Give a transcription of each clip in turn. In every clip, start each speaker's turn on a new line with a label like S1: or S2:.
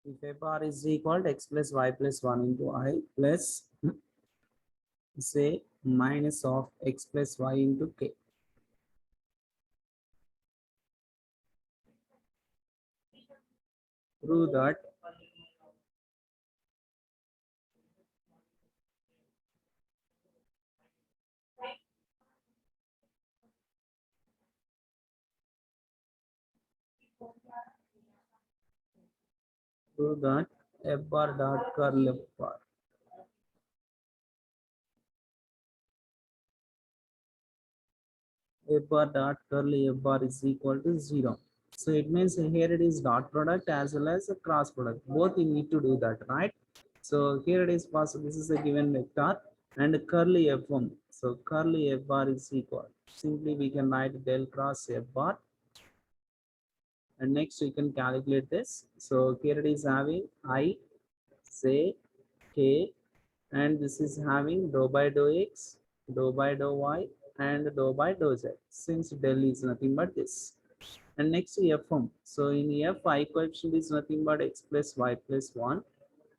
S1: If a bar is equal to x plus y plus 1 into I plus say minus of x plus y into k. Prove that f bar dot curl f bar. F bar dot curly f bar is equal to 0. So it means here it is dot product as well as a cross product. Both you need to do that, right? So here it is possible. This is a given vector and curly f1. So curly f bar is equal. Simply we can write del cross f bar. And next we can calculate this. So here it is having I, J, K, and this is having dou by dou x, dou by dou y, and dou by dou z, since del is nothing but this. And next fm. So in f, I coefficient is nothing but x plus y plus 1,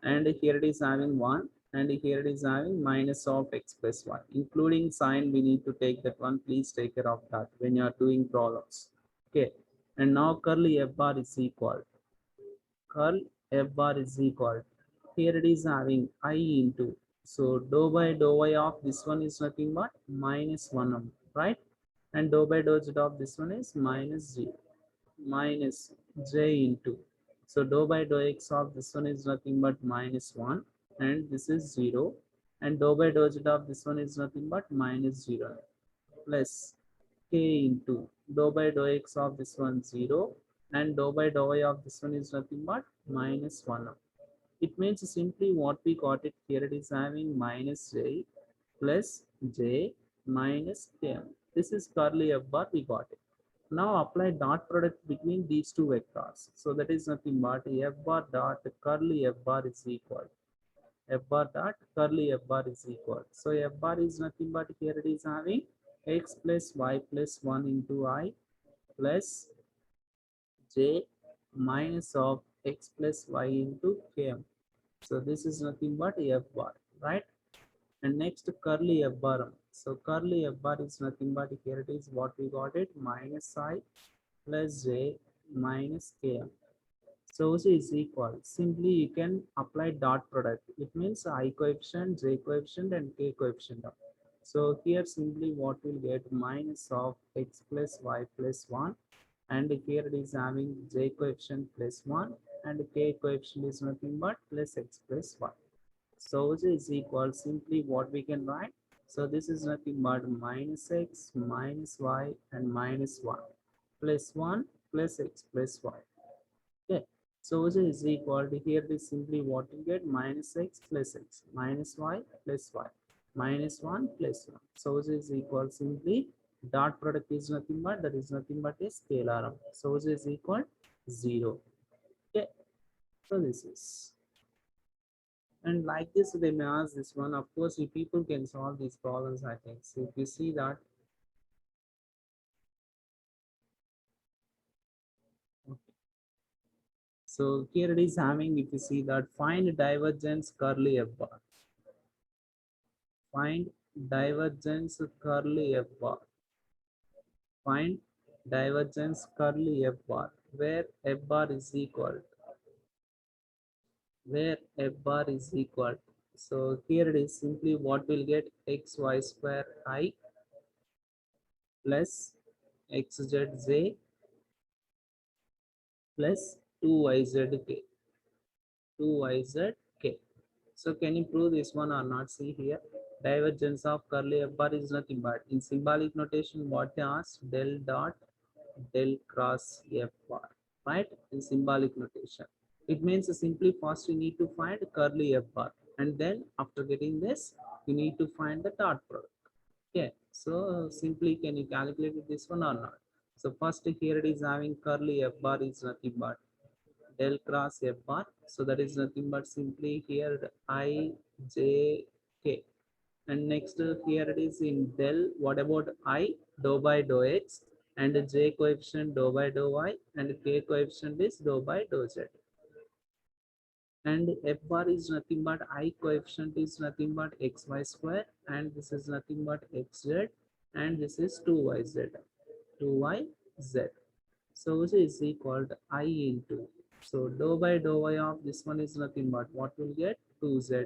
S1: and here it is having 1, and here it is having minus of x plus y, including sign. We need to take that one. Please take care of that when you are doing problems. Okay, and now curly f bar is equal. Curl f bar is equal. Here it is having I into. So dou by dou y of this one is nothing but minus 1, right? And dou by dou z of this one is minus 0 minus j into. So dou by dou x of this one is nothing but minus 1, and this is 0. And dou by dou z of this one is nothing but minus 0 plus k into dou by dou x of this one 0, and dou by dou y of this one is nothing but minus 1. It means simply what we got it here, it is having minus j plus j minus k. This is curly f bar, we got it. Now apply dot product between these two vectors. So that is nothing but f bar dot curly f bar is equal. F bar dot curly f bar is equal. So f bar is nothing but here it is having x plus y plus 1 into I plus j minus of x plus y into km. So this is nothing but f bar, right? And next curly f bar. So curly f bar is nothing but here it is what we got it, minus I plus j minus km. So is equal. Simply you can apply dot product. It means I coefficient, j coefficient, and k coefficient. So here simply what will get, minus of x plus y plus 1, and here it is having j coefficient plus 1, and k coefficient is nothing but plus x plus y. So is equal. Simply what we can write. So this is nothing but minus x minus y and minus 1 plus 1 plus x plus y. Okay, so which is equal to, here it is simply what you get, minus x plus x minus y plus y minus 1 plus 1. So which is equal, simply dot product is nothing but, that is nothing but a scalar. So which is equal 0. Okay, so this is, and like this they may ask this one. Of course you people can solve these problems, I think. So if you see that, okay. So here it is having, if you see that, find divergence curly f bar. Find divergence curly f bar. Find divergence curly f bar, where f bar is equal. Where f bar is equal. So here it is simply what we'll get, xy square I plus xzj plus 2yzk. 2yzk. So can you prove this one or not? See here, divergence of curly f bar is nothing but, in symbolic notation, what they ask, del dot del cross f bar, right? In symbolic notation, it means simply first you need to find curly f bar, and then after getting this you need to find the dot product. Okay, so simply can you calculate this one or not? So first here it is having curly f bar is nothing but del cross f bar. So that is nothing but simply here I j k. And next here it is in del, what about I, dou by dou x, and j coefficient dou by dou y, and k coefficient is dou by dou z. and f bar is nothing but I coefficient is nothing but xy square, and this is nothing but xz, and this is 2yz, 2yz. So which is equal to I into, so dou by dou y of this one is nothing but what we'll get, 2z,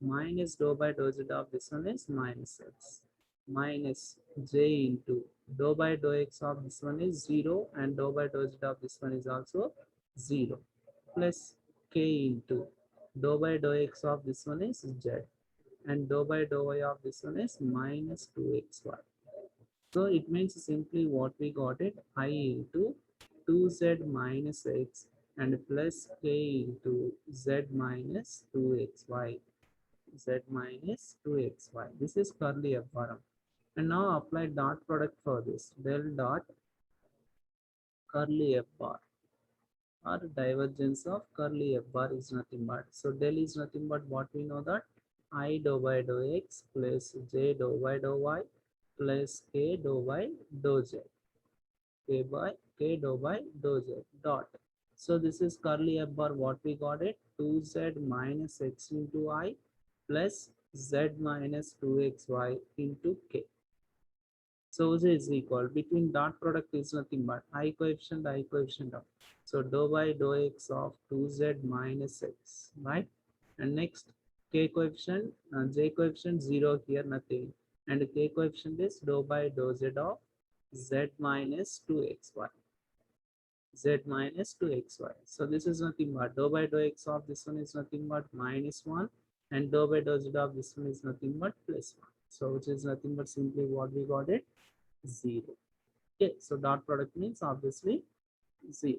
S1: minus dou by dou z of this one is minus x, minus j into dou by dou x of this one is 0, and dou by dou z of this one is also 0, plus k into dou by dou x of this one is z, and dou by dou y of this one is minus 2xy. So it means simply what we got it, I into 2z minus x and plus k into z minus 2xy, z minus 2xy. This is curly f bar. And now apply dot product for this. Del dot curly f bar, or divergence of curly f bar is nothing but. So del is nothing but what we know, that I dou by dou x plus j dou by dou y plus k dou by dou z. K dou by dou z dot. So this is curly f bar, what we got it, 2z minus x into I plus z minus 2xy into k. So which is equal, between dot product is nothing but I coefficient of. So dou by dou x of 2z minus x, right? And next k coefficient, j coefficient 0 here, nothing. And k coefficient is dou by dou z of z minus 2xy. Z minus 2xy. So this is nothing but dou by dou x of this one is nothing but minus 1, and dou by dou z of this one is nothing but plus 1. So which is nothing but simply what we got it, 0. Okay, so dot product means obviously 0.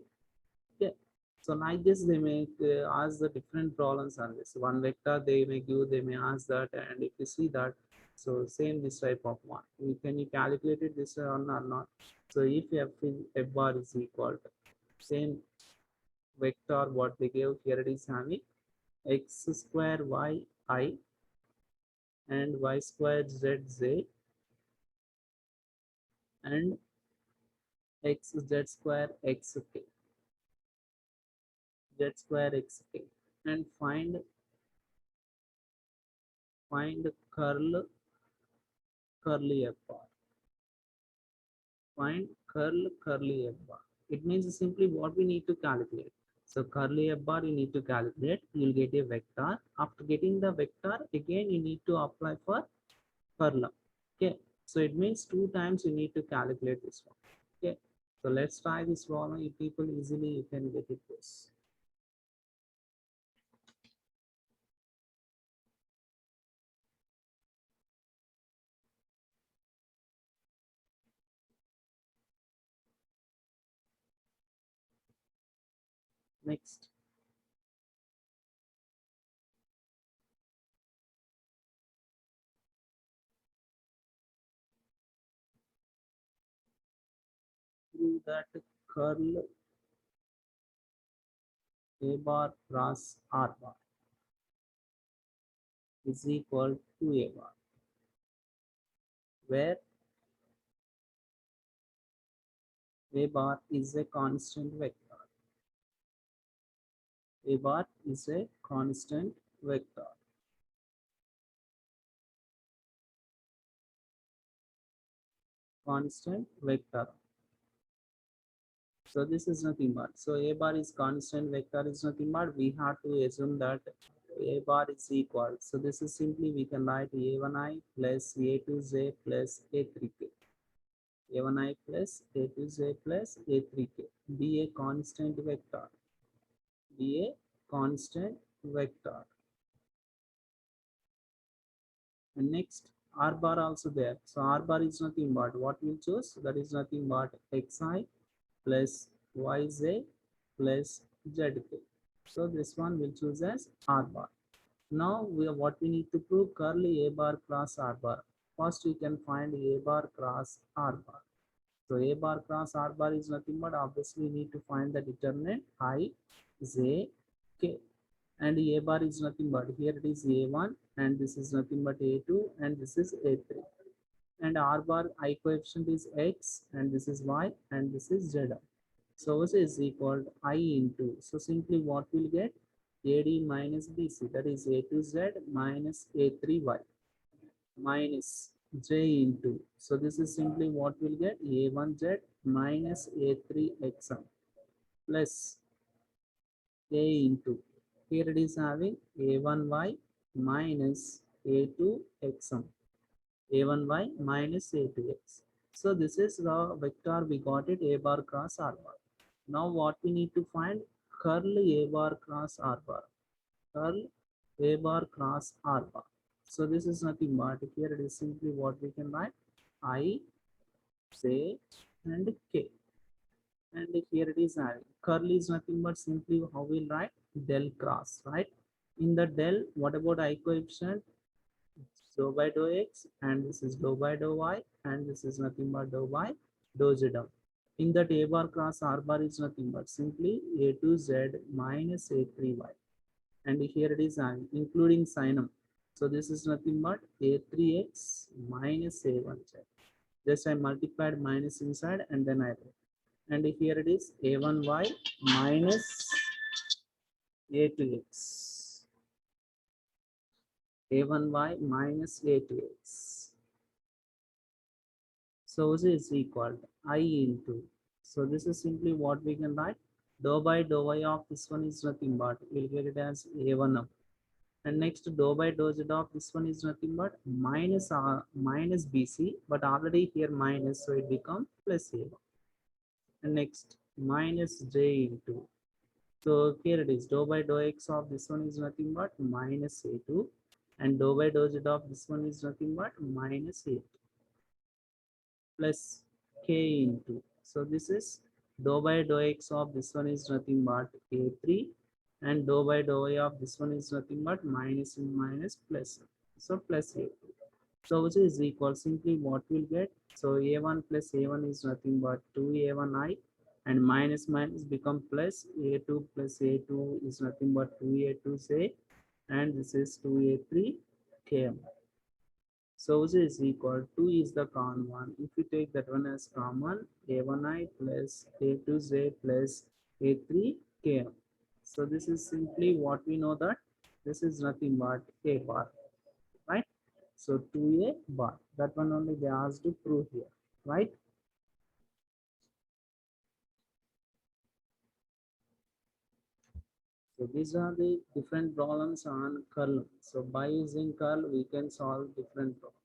S1: Okay, so like this they may ask the different problems on this. One vector they may give, they may ask that, and if you see that, so same this type of one. Can you calculate it this one or not? So if f bar is equal to same vector what they gave here, it is having x square y I and y square z z and x z square x k, z square x k, and find curly f bar, find curly f bar. It means simply what we need to calculate. So curly f bar you need to calculate, you'll get a vector. After getting the vector, again you need to apply for curl. Okay, so it means 2 times you need to calculate this one. Okay, so let's try this problem. If people easily you can get it this. Next, prove that curl a bar cross r bar is equal to a bar, where a bar is a constant vector. A bar is a constant vector. Constant vector. So this is nothing but, so a bar is constant, vector is nothing but, we have to assume that a bar is equal. So this is simply we can write a1i plus a2j plus a3k. a1i plus a2j plus a3k. Be a constant vector. Be a constant vector. And next r bar also there. So r bar is nothing but what we'll choose, that is nothing but xi plus yj plus zk. So this one we'll choose as r bar. Now what we need to prove, curly a bar cross r bar. First we can find a bar cross r bar. So a bar cross r bar is nothing but obviously we need to find the determinant I, j, k. And a bar is nothing but, here it is a1 and this is nothing but a2 and this is a3. And r bar I coefficient is x and this is y and this is z. So this is equal to I into, so simply what we'll get, AD minus BC, that is A2Z minus A3Y minus J into. So this is simply what we'll get, A1Z minus A3XM plus A into. Here it is having A1Y minus A2XM. A1Y minus A2X. So this is the vector we got it, A bar cross R bar. Now what we need to find, curl A bar cross R bar. Curl A bar cross R bar. So this is nothing but here it is simply what we can write, I, J and K. And here it is having curl is nothing but simply how we'll write, del cross, right? In the del, what about I coefficient? Dou by dou x, and this is dou by dou y, and this is nothing but dou by dou z. In that A bar cross R bar is nothing but simply A2Z minus A3Y. And here it is including sinum. So this is nothing but A3X minus A1Z. Just I multiplied minus inside and then I wrote. And here it is A1Y minus A2X. A1Y minus A2X. So this is equal to I into. So this is simply what we can write. Dou by dou y of this one is nothing but we'll get it as A1M. And next dou by dou z of this one is nothing but minus minus BC, but already here minus, so it becomes plus A1. And next minus J into. So here it is dou by dou x of this one is nothing but minus A2, and dou by dou z of this one is nothing but minus A2 plus K into. So this is dou by dou x of this one is nothing but A3, and dou by dou y of this one is nothing but minus and minus plus. So plus A2. So which is equal, simply what we'll get. So A1 plus A1 is nothing but 2A1I, and minus minus become plus. A2 plus A2 is nothing but 2A2J, and this is 2A3KM. So which is equal, 2 is the common one. If you take that one as common, A1I plus A2J plus A3KM. So this is simply what we know, that this is nothing but A bar, right? So 2A bar, that one only they asked to prove here, right? So these are the different problems on curl. So by using curl, we can solve different problems.